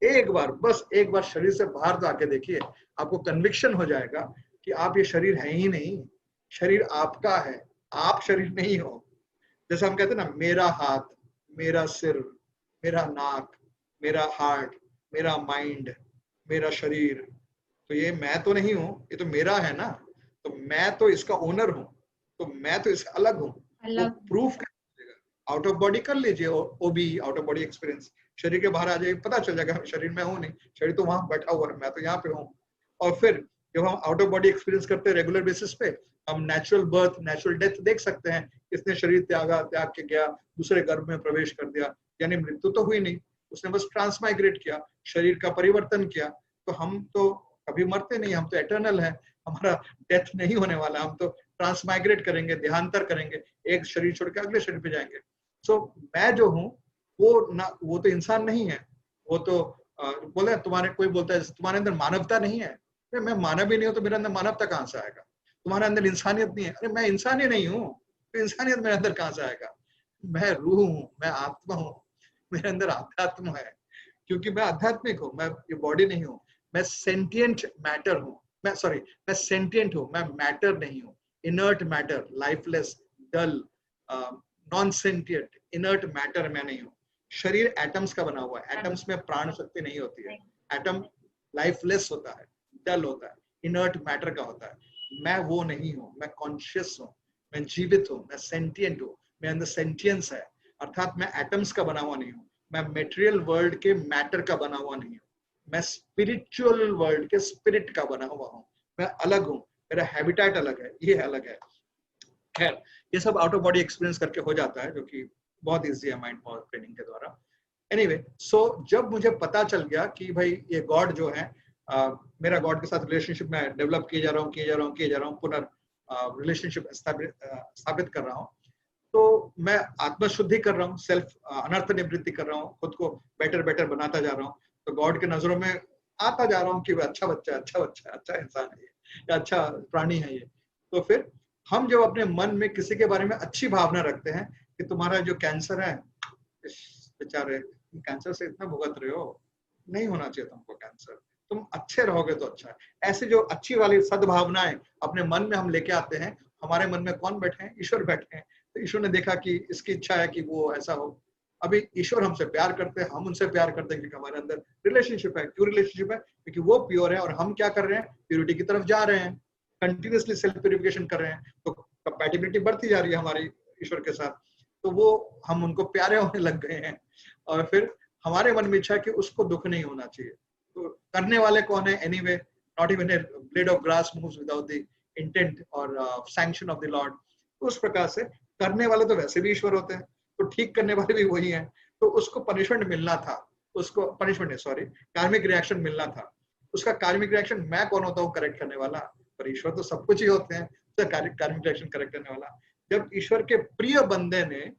एक बार, बस एक बार शरीर से बाहर तो आके देखिए, आपको कन्विक्शन हो जाएगा कि आप ये शरीर है ही नहीं, शरीर आपका है, आप शरीर नहीं हो। जैसे हम कहते हैं ना, मेरा हाथ, मेरा सिर, मेरा नाक, मेरा हार्ट, मेरा माइंड, मेरा शरीर, तो ये मैं तो नहीं हूं, ये तो मेरा है ना। तो मैं तो इसका ओनर हूं, तो मैं तो इसका अलग हूं। वो प्रूफ कर लीजिएगा, आउट ऑफ बॉडी कर लीजिए, ओबी, आउट ऑफ बॉडी एक्सपीरियंस। शरीर के बाहर आ जाएगा, पता चल जाएगा शरीर में हूं नहीं, शरीर तो वहां बैठा हुआ है, मैं तो यहाँ पे हूँ। और फिर जब हम आउट ऑफ बॉडी एक्सपीरियंस करते हैं रेगुलर बेसिस पे, हम नेचुरल बर्थ, नेचुरल डेथ देख सकते हैं। इसने शरीर त्याग के गया, दूसरे गर्भ में प्रवेश कर दिया, यानी मृत्यु तो हुई नहीं, उसने बस ट्रांसमाइग्रेट किया, शरीर का परिवर्तन किया। तो हम तो कभी मरते नहीं, हम तो एटर्नल है, हमारा डेथ नहीं होने वाला। हम तो ट्रांसमाइग्रेट करेंगे, देहांतर करेंगे, एक शरीर छोड़ के अगले शरीर पे जाएंगे। सो मैं जो हूँ वो तो इंसान नहीं है। वो तो बोले तुम्हारे, कोई बोलता है तुम्हारे अंदर मानवता नहीं है। अरे मैं मानव ही नहीं हूँ तो मेरे अंदर मानवता कहाँ से आएगा? तुम्हारे अंदर इंसानियत नहीं है। अरे मैं इंसान ही नहीं हूँ तो इंसानियत मेरे अंदर कहाँ से आएगा? मैं रूह हूँ, मैं आत्मा हूँ, मेरे अंदर आध्यात्म है, क्योंकि मैं आध्यात्मिक हूँ, मैं ये बॉडी नहीं हूँ। मैं सेंटिएंट मैटर हूँ, मैं सेंटिएंट हूँ, मैं मैटर नहीं हूँ। इनर्ट मैटर, लाइफलेस, डल, नॉन सेंटिएंट, इनर्ट मैटर मैं नहीं हूँ। शरीर एटम्स का बना हुआ है, एटम्स में प्राण शक्ति नहीं होती है। एटम लाइफलेस होता है, डल होता है, इनर्ट मैटर का होता है। मैं वो नहीं हूँ, मैं कॉन्शियस हूँ, मैं जीवित हूँ, मैं सेंटिएंट हूँ, मेरे अंदर सेंटियंस है। अर्थात मैं एटम्स का बना हुआ नहीं हूँ, मैं मेटेरियल वर्ल्ड के मैटर का बना हुआ नहीं हूँ, मैं स्पिरिचुअल वर्ल्ड के स्पिरिट का बना हुआ हूँ। मैं अलग हूँ, मेरा हैबिटेट अलग है, ये अलग है। खैर, ये सब आउट ऑफ बॉडी एक्सपीरियंस करके हो जाता है, जो कि बहुत ईजी है माइंड पावर ट्रेनिंग के द्वारा। एनीवे, सो जब मुझे पता चल गया कि भाई ये गॉड जो है, मेरा गॉड के साथ रिलेशनशिप में डेवलप किए जा रहा हूँ, पुनः रिलेशनशिप स्थापित कर रहा हूँ, तो मैं आत्मशुद्धि कर रहा हूँ, सेल्फ अनर्थ निवृत्ति कर रहा हूँ, खुद को बेटर बनाता जा रहा हूँ। तो गॉड के नजरों में आता जा रहा हूँ कि अच्छा बच्चा, अच्छा इंसान है ये, या अच्छा प्राणी है ये। तो फिर हम जब अपने मन में किसी के बारे में अच्छी भावना रखते हैं कि तुम्हारा जो कैंसर है, बेचारे कैंसर से इतना भुगत रहे हो, नहीं होना चाहिए तुमको कैंसर, तुम अच्छे रहोगे तो अच्छा है। ऐसे जो अच्छी वाली सद्भावनाएं अपने मन में हम लेके आते हैं। हमारे मन में कौन बैठे हैं? ईश्वर बैठे हैं। तो ईश्वर ने देखा कि इसकी इच्छा है कि वो ऐसा हो। अभी ईश्वर हमसे प्यार करते हैं, हम उनसे प्यार करते हैं क्योंकि हमारे अंदर रिलेशनशिप है। क्यों रिलेशनशिप है? क्योंकि वो प्योर है और हम क्या कर रहे हैं? प्योरिटी की तरफ जा रहे हैं, कंटिन्यूसली सेल्फ प्यूरिफिकेशन कर रहे हैं। तो कंपैटिबिलिटी बढ़ती जा रही है हमारी ईश्वर के साथ, तो वो हम उनको प्यारे होने लग गए हैं। और फिर हमारे मन में इच्छा है कि उसको दुख नहीं होना चाहिए। तो करने वाले कौन है? Anyway, not even a blade of grass moves without the intent और सैंक्शन ऑफ द लॉर्ड। उस प्रकार से करने वाले तो वैसे भी ईश्वर होते हैं, तो ठीक करने वाले भी वही हैं। तो उसको पनिशमेंट मिलना था, उसको पनिशमेंट सॉरी कार्मिक रिएक्शन मिलना था। उसका कार्मिक रिएक्शन मैं कौन होता हूँ करेक्ट करने वाला? पर ईश्वर तो सब कुछ ही होते हैं, कार्मिक रिएक्शन करेक्ट करने वाला। जब ईश्वर के प्रिय बंदे ने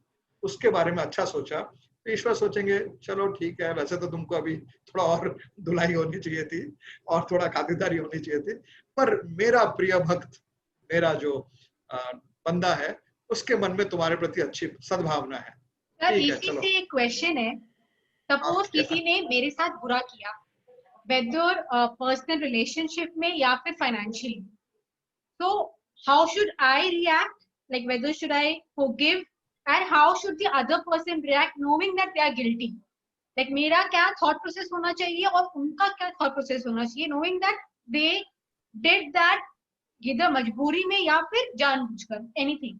उसके बारे में अच्छा सोचा तो ईश्वर सोचेंगे चलो ठीक है, वैसे तो तुमको अभी थोड़ा और धुलाई होनी चाहिए थी और थोड़ा खातिरदारी होनी चाहिए थी, पर मेरा प्रिय भक्त, मेरा जो बंदा है, उसके मन में तुम्हारे प्रति अच्छी सद्भावना है। ठीक है, इसी चलो। से एक क्वेश्चन है, सपोज किसी ने मेरे साथ बुरा किया, वेदर पर्सनल रिलेशनशिप में या फिर फाइनेंशियली, तो how should I react, like whether should I forgive and how should the other person react knowing that they are guilty, like मेरा क्या थॉट प्रोसेस होना चाहिए और उनका क्या थॉट प्रोसेस होना चाहिए, knowing that they did that इधर मजबूरी में या फिर जानबूझकर, एनीथिंग।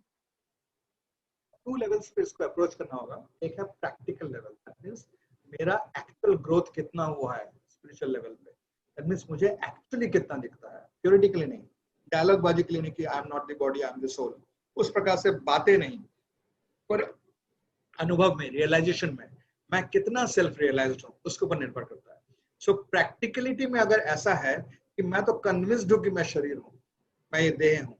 2 लेवल्स पे इसको अप्रोच करना होगा। एक है प्रैक्टिकल लेवल, दैट मींस मेरा एक्चुअल ग्रोथ कितना हुआ है स्पिरिचुअल लेवल पे, दैट मींस मुझे एक्चुअली कितना दिखता है, थ्योरेटिकली नहीं, डायलॉग बाजी के लिए नहीं कि I am not the body, I am the soul, उस प्रकार से बातें नहीं, पर अनुभव में, रियलाइजेशन में मैं कितना सेल्फ रियलाइज्ड हूँ, उसके ऊपर निर्भर करता है। सो प्रैक्टिकलिटी में अगर ऐसा है कि मैं तो कन्विंस्ड हूँ कि मैं शरीर हूँ, मैं ये देह हूँ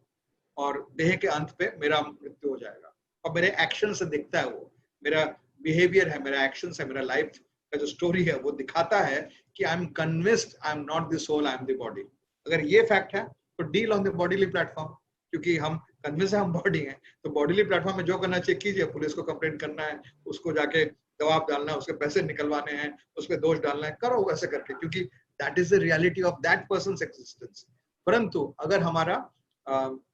और देह के अंत पे मेरा मृत्यु हो जाएगा, और मेरे एक्शन से दिखता है, वो मेरा बिहेवियर है, मेरा एक्शन है, मेरा लाइफ का जो स्टोरी है वो दिखाता है कि I am convinced I am not the soul, I am the body. अगर ये फैक्ट है तो deal on the bodily platform, क्योंकि हम कन्विंस है हम बॉडी हैं, तो बॉडीली प्लेटफॉर्म में जो करना चाहिए कीजिए, पुलिस को कंप्लेंट करना है, उसको जाके जवाब डालना है, उसके पैसे निकलवाने हैं, उस पर दोष डालना है, करो वैसे करके, क्योंकि that is the reality of that persons existence. परंतु अगर हमारा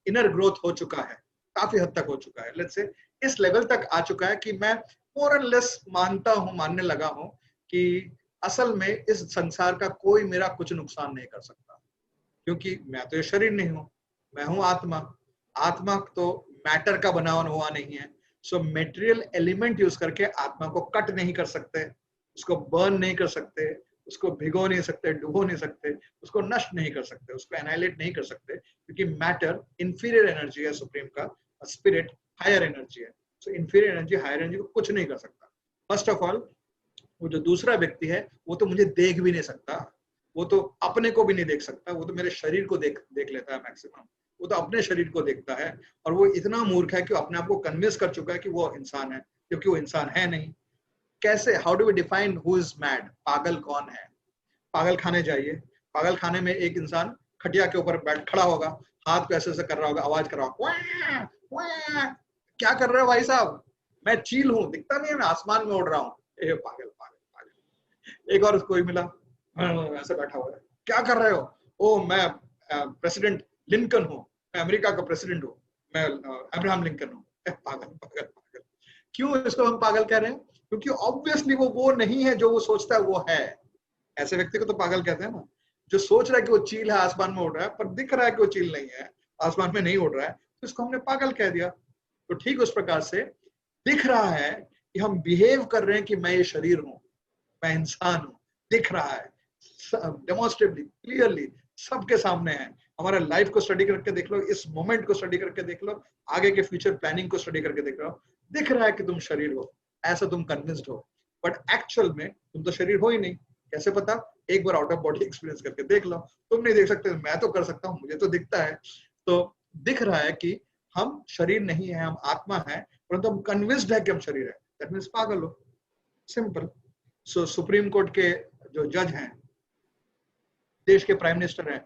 इनर ग्रोथ हो चुका है, काफी हद तक हो चुका है, लेट्स से इस लेवल तक आ चुका है कि मैं मोर एंड लेस मानने लगा हूं कि असल में इस संसार का कोई मेरा कुछ नुकसान नहीं कर सकता, क्योंकि मैं तो ये शरीर नहीं हूं, मैं हूं आत्मा। आत्मा तो मैटर का बना हुआ नहीं है, सो मेटेरियल एलिमेंट यूज करके आत्मा को कट नहीं कर सकते, उसको बर्न नहीं कर सकते, उसको भिगो नहीं सकते, डुबो नहीं सकते, उसको नष्ट नहीं कर सकते, उसको एनाइलेट नहीं कर सकते, क्योंकि मैटर इंफीरियर एनर्जी है सुप्रीम का, स्पिरिट हायर एनर्जी है। सो इंफीरियर एनर्जी हायर एनर्जी को कुछ नहीं कर सकता। फर्स्ट ऑफ ऑल वो जो दूसरा व्यक्ति है वो तो मुझे देख भी नहीं सकता, वो तो अपने को भी नहीं देख सकता, वो तो मेरे शरीर को देख लेता है मैक्सिमम, वो तो अपने शरीर को देखता है, और वो इतना मूर्ख है कि अपने आप को कन्विंस कर चुका है कि वो इंसान है, क्योंकि वो इंसान है नहीं। कैसे, how do we define who is mad, पागल कौन है? पागल खाने जाइए, पागल खाने में एक इंसान खटिया के ऊपर बैठ खड़ा होगा, हाथ को ऐसे कर रहा होगा, आवाज कर रहा होगा, क्या कर रहे हो भाई साहब? मैं चील हूं, दिखता नहीं है, मैं आसमान में उड़ रहा हूँ। ए पागल पागल पागल। एक और कोई मिला, ऐसे बैठा हुआ है, क्या कर रहे हो? ओ मैं प्रेसिडेंट लिंकन हूँ, मैं अमेरिका का प्रेसिडेंट हूँ, मैं अब्राहम लिंकन हूँ। पागल पागल पागल। क्यों इसको हम पागल कह रहे हैं? क्योंकि ऑब्वियसली वो नहीं है जो वो सोचता है वो है। ऐसे व्यक्ति को तो पागल कहते हैं ना, जो सोच रहा है कि वो चील है, आसमान में उड़ रहा है, पर दिख रहा है कि वो चील नहीं है, आसमान में नहीं उड़ रहा है, तो इसको हमने पागल कह दिया। तो ठीक उस प्रकार से दिख रहा है कि हम बिहेव कर रहे हैं कि मैं ये शरीर हूं, मैं इंसान हूं, दिख रहा है डेमोन्स्ट्रेटिवली, क्लियरली, सबके सामने है। हमारा लाइफ को स्टडी करके देख लो, इस मोमेंट को स्टडी करके देख लो, आगे के फ्यूचर प्लानिंग को स्टडी करके देख लो, दिख रहा है कि तुम शरीर हो, ऐसा तुम कन्विंस्ड हो, बट एक्चुअल में तुम तो शरीर हो ही नहीं। कैसे पता? एक बार आउट ऑफ बॉडी एक्सपीरियंस करके देख लो। तुम नहीं देख सकते, मैं तो कर सकता हूँ, मुझे तो दिखता है। तो दिख रहा है कि हम शरीर नहीं है, हम आत्मा है, परंतु हम कन्विंस्ड है कि हम शरीर है, दैट मींस पागल हो, सिंपल। सो सुप्रीम कोर्ट के जो जज हैं, देश के प्राइम मिनिस्टर हैं,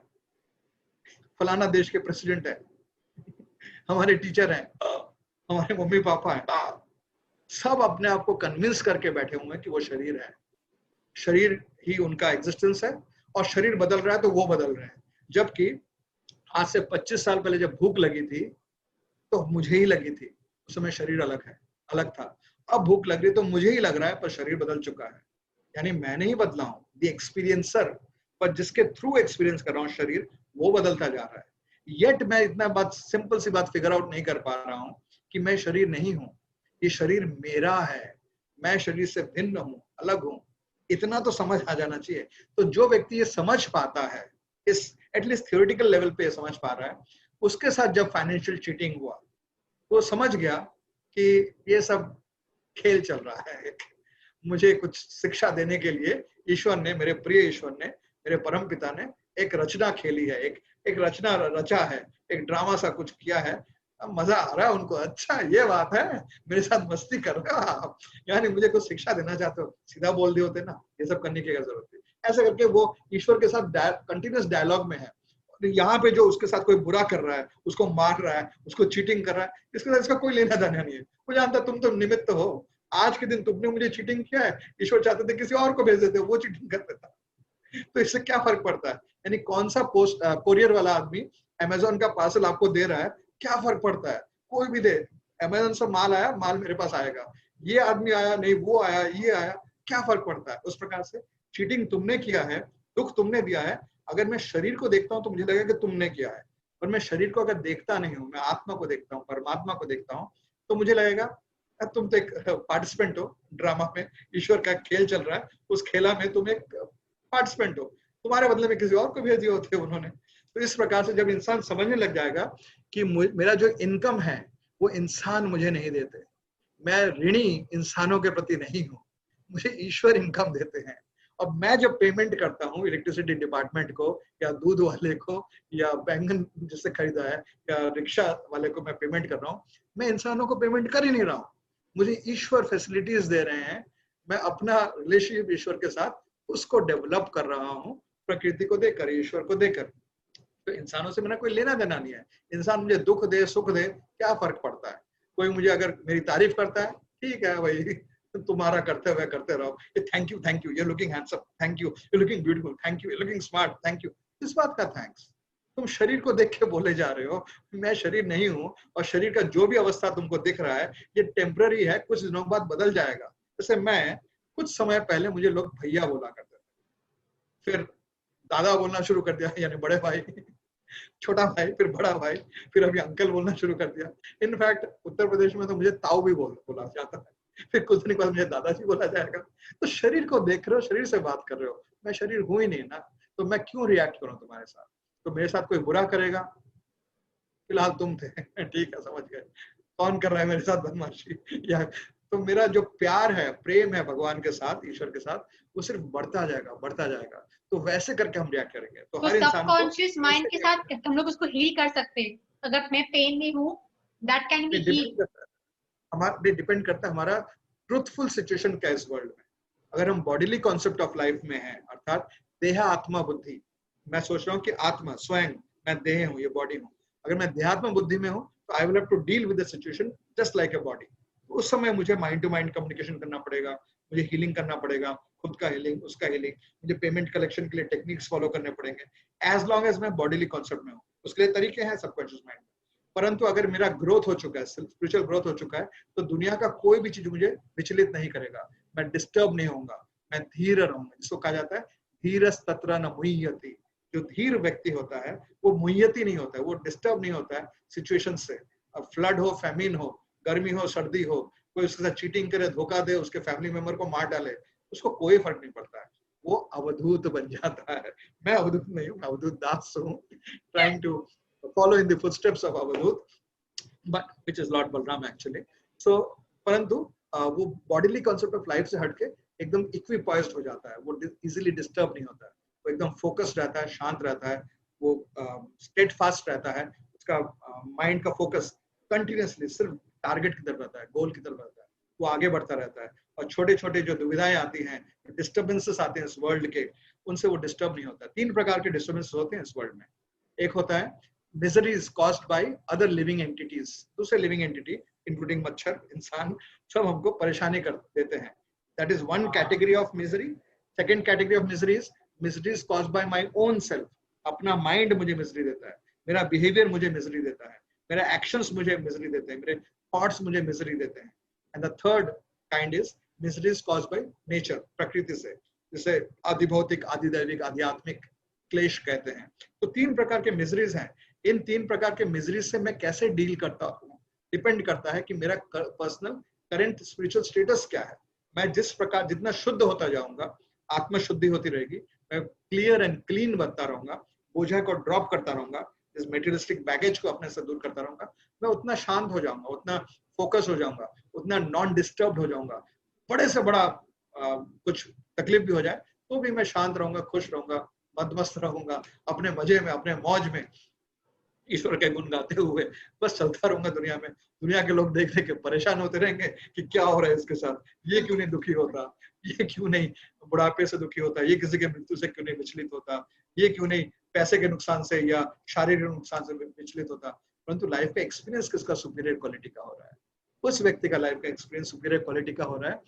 फलाना देश के प्रेसिडेंट है, हमारे टीचर हैं, हमारे मम्मी पापा हैं, सब अपने आप को कन्विंस करके बैठे हुए हैं कि वो शरीर है, शरीर ही उनका एग्जिस्टेंस है, और शरीर बदल रहा है तो वो बदल रहे हैं। जबकि आज से 25 साल पहले जब भूख लगी थी तो मुझे ही लगी थी, उस समय शरीर अलग था। अब भूख लग रही तो मुझे ही लग रहा है, पर शरीर बदल चुका है। यानी मैं नहीं बदला हूं, द एक्सपीरियंसर, पर जिसके थ्रू एक्सपीरियंस कर रहा हूं शरीर, वो बदलता जा रहा है। येट मैं इतना बात, सिंपल सी बात फिगर आउट नहीं कर पा रहा हूं कि मैं शरीर नहीं हूं, ये शरीर मेरा है, मैं शरीर से भिन्न हूं, अलग हूं। इतना तो समझ आ जाना चाहिए। तो जो व्यक्ति ये समझ पाता है, इस एटलीस्ट थियोरेटिकल लेवल पे समझ पा रहा है, उसके साथ जब फाइनेंशियल चीटिंग हुआ, वो समझ गया कि ये सब खेल चल रहा है। मुझे कुछ शिक्षा देने के लिए ईश्वर ने, मेरे प्रिय ईश्वर ने, मेरे परम पिता ने एक रचना खेली है, एक एक रचना रचा है, एक ड्रामा सा कुछ किया है, अब मजा आ रहा है उनको, अच्छा ये बात है, मेरे साथ मस्ती कर रहे हो आप, यानी मुझे कुछ शिक्षा देना चाहते हो, सीधा बोल दिए होते ना, ये सब करने की क्या जरूरत थी। ऐसे करके वो ईश्वर के साथ कंटिन्यूस डायलॉग में है। यहाँ पे जो उसके साथ कोई बुरा कर रहा है, उसको मार रहा है, उसको चीटिंग कर रहा है, इसके साथ इसका कोई लेना देना नहीं है। वो जानता तुम तो निमित्त हो, आज के दिन तुमने मुझे चीटिंग किया है, ईश्वर चाहते थे किसी और को भेज देते, वो चीटिंग कर देता, तो इससे क्या फर्क पड़ता है। यानी कौन सा पोस्ट कोरियर वाला आदमी अमेजोन का पार्सल आपको दे रहा है, क्या फर्क पड़ता है, कोई भी दे, अमेजोन से माल आया, माल मेरे पास आएगा, ये आदमी आया नहीं, वो आया, ये आया, क्या फर्क पड़ता है। उस प्रकार से चीटिंग तुमने किया है, दुख तुमने दिया है, अगर मैं शरीर को देखता हूं तो मुझे लगेगा कि तुमने किया है, और मैं शरीर को अगर देखता नहीं हूं, मैं आत्मा को देखता हूँ, परमात्मा को देखता हूँ, तो मुझे लगेगा तुम तो एक पार्टिसिपेंट हो ड्रामा में, ईश्वर का खेल चल रहा है, उस खेला में तुम एक पार्टिसिपेंट हो, तुम्हारे बदले में किसी और को भेज दिए होते उन्होंने। तो इस प्रकार से जब इंसान समझने लग जाएगा कि मेरा जो इनकम है वो इंसान मुझे नहीं देते, मैं ऋणी इंसानों के प्रति नहीं हूँ, मुझे ईश्वर इनकम देते हैं। अब मैं जब पेमेंट करता हूँ इलेक्ट्रिसिटी डिपार्टमेंट को, या दूध वाले को, या बैंगन जिससे खरीदा है, या रिक्शा वाले को मैं पेमेंट कर रहा हूँ, मैं इंसानों को पेमेंट कर ही नहीं रहा हूँ, मुझे ईश्वर फैसिलिटीज दे रहे हैं, मैं अपना रिलेशनशिप ईश्वर के साथ उसको डेवलप कर रहा हूँ, प्रकृति को देकर, ईश्वर को देकर। तो इंसानों से मेरा कोई लेना देना नहीं है, इंसान मुझे दुख दे सुख दे क्या फर्क पड़ता है। कोई मुझे अगर मेरी तारीफ करता है, ठीक है भाई, तुम्हारा करते हुए करते रहो, thank you you looking handsome, thank you looking beautiful, thank you looking smart, thank you, इस बात का थैंक्स। तुम शरीर को देख के बोले जा रहे हो, मैं शरीर नहीं हूँ, और शरीर का जो भी अवस्था तुमको दिख रहा है ये टेम्पररी है, कुछ दिनों बाद बदल जाएगा। जैसे मैं कुछ समय पहले मुझे लोग भैया बोला करते थे, फिर दादा बोलना शुरू कर दिया, यानी बड़े भाई, छोटा भाई, फिर बड़ा भाई, फिर अभी अंकल बोलना शुरू कर दिया। इनफैक्ट उत्तर प्रदेश में तो मुझे ताऊ भी बोला जाता है, फिर कुछ दिन बाद मुझे दादाजी बोला जाएगा। तो शरीर को देख रहे हो, शरीर से बात कर रहे हो, मैं शरीर हूं ही नहीं ना, तो मैं क्यों रिएक्ट करूं तुम्हारे साथ। तो मेरे साथ कोई बुरा करेगा, फिलहाल तुम थे, ठीक है समझ गए, कौन कर रहा है मेरे साथ बदमाशी, या तो मेरा जो प्यार है, प्रेम है भगवान के साथ, ईश्वर के साथ, वो सिर्फ बढ़ता जाएगा बढ़ता जाएगा। तो वैसे करके हम रिएक्ट करेंगे। तो हर इंसान सबकॉन्शियस माइंड के साथ हम लोग उसको हील कर सकते हैं। अगर मैं पेन में हूँ, दैट कैन बी हील। हमारे डिपेंड करता है हमारा ट्रूथफुल सिचुएशन क्या है इस वर्ल्ड में। अगर हम बॉडीली कॉन्सेप्ट ऑफ लाइफ में है, अर्थात देह आत्मा बुद्धि, मैं सोच रहा हूँ कि आत्मा स्वयं, मैं देह हूँ, ये बॉडी हूँ, अगर मैं देहात्मा बुद्धि में हूँ तो I will have to deal with the situation just like a body. उस समय मुझे माइंड टू माइंड कम्युनिकेशन करना पड़ेगा, मुझे हीलिंग करना पड़ेगा, खुद का हीलिंग, उसका हीलिंग, मुझे पेमेंट कलेक्शन के लिए टेक्निक्स फॉलो करने पड़ेंगे, एज लॉन्ग एज मैं बॉडीली कॉन्सेप्ट में हूँ। उसके लिए तरीके हैं सबकॉन्शियस माइंड में। परंतु अगर मेरा ग्रोथ हो चुका है, स्पिरिचुअल ग्रोथ हो चुका है, तो दुनिया का कोई भी चीज मुझे विचलित नहीं करेगा, मैं डिस्टर्ब नहीं होऊंगा, मैं धीर रहूंगा, जिसको कहा जाता है धीरस तत्र न मुह्यति। जो धीर व्यक्ति होता है वो मुह्यति नहीं होता है, वो डिस्टर्ब नहीं होता है सिचुएशन से। अब फ्लड हो, फैमिन हो, गर्मी हो, सर्दी हो, कोई उसके साथ चीटिंग करे, धोखा दे, उसके फैमिली मेंबर को मार डाले, उसको कोई फर्क नहीं पड़ता है, वो अवधूत बन जाता है। मैं अवधूत नहीं हूँ, मैं अवधूत दास हूँ, trying to follow in the footsteps of Avadhut, but which is Lord Balram actually. So परंतु वो बॉडीली कॉन्सेप्ट ऑफ लाइफ से हटके एकदम इक्विपॉइज्ड हो जाता है, वो इजीली डिस्टर्ब नहीं होता है, वो एकदम फोकस्ड रहता है, शांत रहता है, वो स्टेट फास्ट रहता है, उसका माइंड का फोकस कंटिन्यूसली सिर्फ टारगेट की तरफ रहता है, गोल की तरफ रहता है, वो आगे बढ़ता रहता है। और छोटे छोटे जो दुविधाएं आती हैं, डिस्टर्बेंसेस आते हैं इस वर्ल्ड के, उनसे वो डिस्टर्ब नहीं होता। 3 प्रकार के डिस्टर्बेंसेस होते हैं इस वर्ल्ड में। एक होता है miseries caused by other living entities, दूसरे living entity including मच्छर, इंसान, सब हमको परेशानी कर देते हैं। That is one category of misery. Second category of misery is miseries caused by my own self. अपना mind मुझे misery देता है, मेरा behavior मुझे misery देता है, मेरा actions मुझे misery देते हैं, मेरे thoughts मुझे misery देते हैं। And the third kind is miseries caused by nature, प्रकृति से, जिसे आदि भौतिक, आदि दैविक, आध्यात्मिक क्लेश कहते हैं। तो 3 प्रकार के मिजरीज हैं। इन 3 प्रकार के मिजरीज से मैं कैसे डील करता हूँ, डिपेंड करता है कि मेरा पर्सनल करंट स्पिरिचुअल स्टेटस क्या है। मैं जिस प्रकार जितना शुद्ध होता जाऊंगा, आत्म शुद्धि होती रहेगी, मैं क्लियर एंड क्लीन बनता रहूंगा, बोझा को ड्रॉप करता रहूंगा, इस मेटेरियलिस्टिक बैगेज को अपने से दूर करता रहूंगा, मैं उतना शांत हो जाऊंगा, उतना फोकस हो जाऊंगा, उतना नॉन डिस्टर्ब्ड हो जाऊंगा। बड़े से बड़ा कुछ तकलीफ भी हो जाए तो भी मैं शांत रहूंगा, खुश रहूंगा, मदमस्त रहूंगा, अपने मजे में, अपने मौज में ईश्वर के गुण गाते हुए बस चलता रहूंगा दुनिया में। दुनिया के लोग देख देख के परेशान होते रहेंगे कि क्या हो रहा है इसके साथ, ये क्यों नहीं दुखी होता, ये क्यों नहीं बुढ़ापे से दुखी होता, ये किसी के मृत्यु से क्यों नहीं विचलित होता, ये क्यों नहीं पैसे के नुकसान से या शारीरिक नुकसान से विचलित होता। परंतु लाइफ का एक्सपीरियंस किसका सुपीरियर क्वालिटी का हो रहा है? उस व्यक्ति का लाइफ का एक्सपीरियंस सुपीरियर क्वालिटी का हो रहा है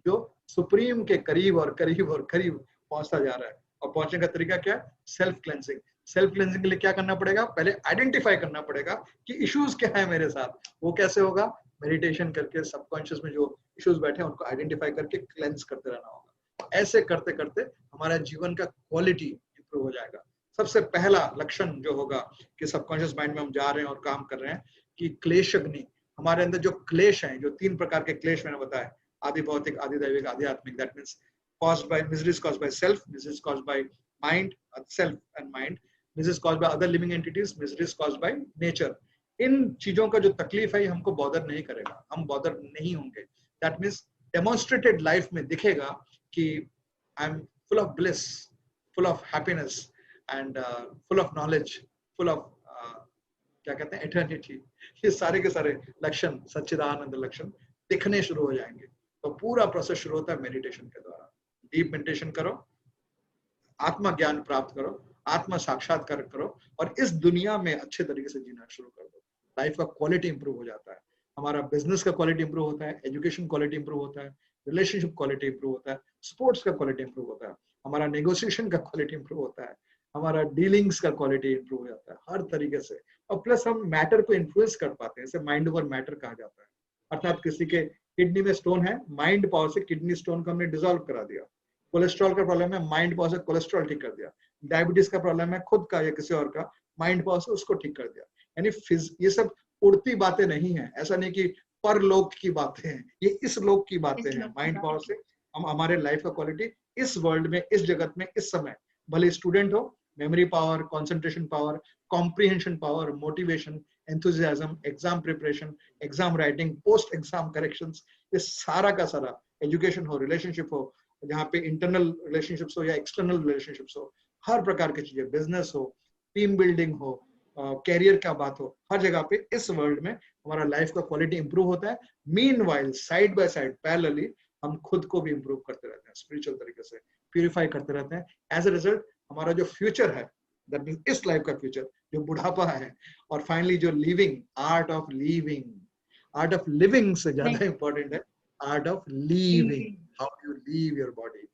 जो सुप्रीम के करीब और करीब और करीब पहुंचता जा रहा है। और पहुंचने का तरीका क्या है? Self cleansing. सेल्फ क्लेंजिंग के लिए क्या करना पड़ेगा? पहले आइडेंटिफाई करना पड़ेगा कि इश्यूज क्या है मेरे साथ। वो कैसे होगा? मेडिटेशन करके, सबकॉन्शियस में जो इश्यूज बैठे हैं उनको आइडेंटिफाई करके क्लेंज करते रहना होगा। ऐसे करते करते हमारा जीवन का क्वालिटी इंप्रूव हो जाएगा। सबसे पहला लक्षण जो होगा कि सबकॉन्शियस माइंड में हम जा रहे हैं और काम कर रहे हैं कि क्लेशग्नि, हमारे अंदर जो क्लेश हैं, जो 3 प्रकार के क्लेश मैंने बताया, आदि भौतिक, आदि दैविक, आदि आत्मिक, that means caused by misery is caused by self, misery is caused by mind, self and mind, misery is caused by other living entities, misery is caused by nature. इन चीजों का जो तकलीफ है हमको बॉदर नहीं करेगा, हम बॉदर नहीं होंगे। दैट मींस डेमोन्स्ट्रेटेड लाइफ में दिखेगा कि I M full of bliss, full of happiness and full of knowledge, full of क्या कहते हैं, एटर्निटी। ये सारे के सारे लक्षण, सच्चिदानंद लक्षण दिखने शुरू हो जाएंगे। तो पूरा प्रोसेस शुरू होता है मेडिटेशन के द्वारा। डीप मेडिटेशन करो, आत्मा ज्ञान प्राप्त करो, आत्मा साक्षात्कार करो और इस दुनिया में अच्छे तरीके से जीना शुरू कर दो। लाइफ का क्वालिटी इंप्रूव हो जाता है, हमारा बिजनेस का क्वालिटी इंप्रूव होता है, एजुकेशन क्वालिटी इंप्रूव होता है, रिलेशनशिप क्वालिटी इंप्रूव होता है, स्पोर्ट्स का क्वालिटी इंप्रूव होता है, हमारा नेगोशिएशन का क्वालिटी इंप्रूव होता है, हमारा डीलिंग्स का क्वालिटी इंप्रूव हो जाता है हर तरीके से। और प्लस हम मैटर को इन्फ्लुएंस कर पाते हैं, इसे माइंड ओवर मैटर कहा जाता है। अर्थात किसी के किडनी में स्टोन है, माइंड पावर से किडनी स्टोन को हमने डिसॉल्व करा दिया। कोलेस्ट्रॉल का प्रॉब्लम है, माइंड पावर से कोलेस्ट्रॉल ठीक कर दिया। डायबिटीज का प्रॉब्लम है, खुद का या किसी और का, माइंड पावर से उसको ठीक कर दिया। यानी ये सब उड़ती बातें नहीं है, ऐसा नहीं कि परलोक की बातें हैं, ये इस लोक की बातें हैं। माइंड पावर से हम हमारे लाइफ का क्वालिटी इस वर्ल्ड में, इस जगत में, इस समय, भले स्टूडेंट हो, memory power, concentration power, comprehension power, motivation, enthusiasm, exam preparation, exam writing, post exam corrections, ये सारा का सारा, एजुकेशन हो, रिलेशनशिप हो, जहाँ पे इंटरनल रिलेशनशिप्स हो या एक्सटर्नल रिलेशनशिप्स हो, हर प्रकार की चीजें, बिजनेस हो, टीम बिल्डिंग हो, कैरियर का बात हो, हर जगह पे इस वर्ल्ड में हमारा लाइफ का क्वालिटी इंप्रूव होता है। Meanwhile side by side parallelly हम खुद को भी इंप्रूव करते रहते हैं, स्पिरिचुअल तरीके से प्यूरिफाई करते रहते हैं। एज ए रिजल्ट हमारा जो फ्यूचर है, दैट मींस इस लाइफ का फ्यूचर, जो बुढ़ापा है, और फाइनली जो living, art of living, art of living से ज्यादा इंपॉर्टेंट है art of leaving, how you leave your body,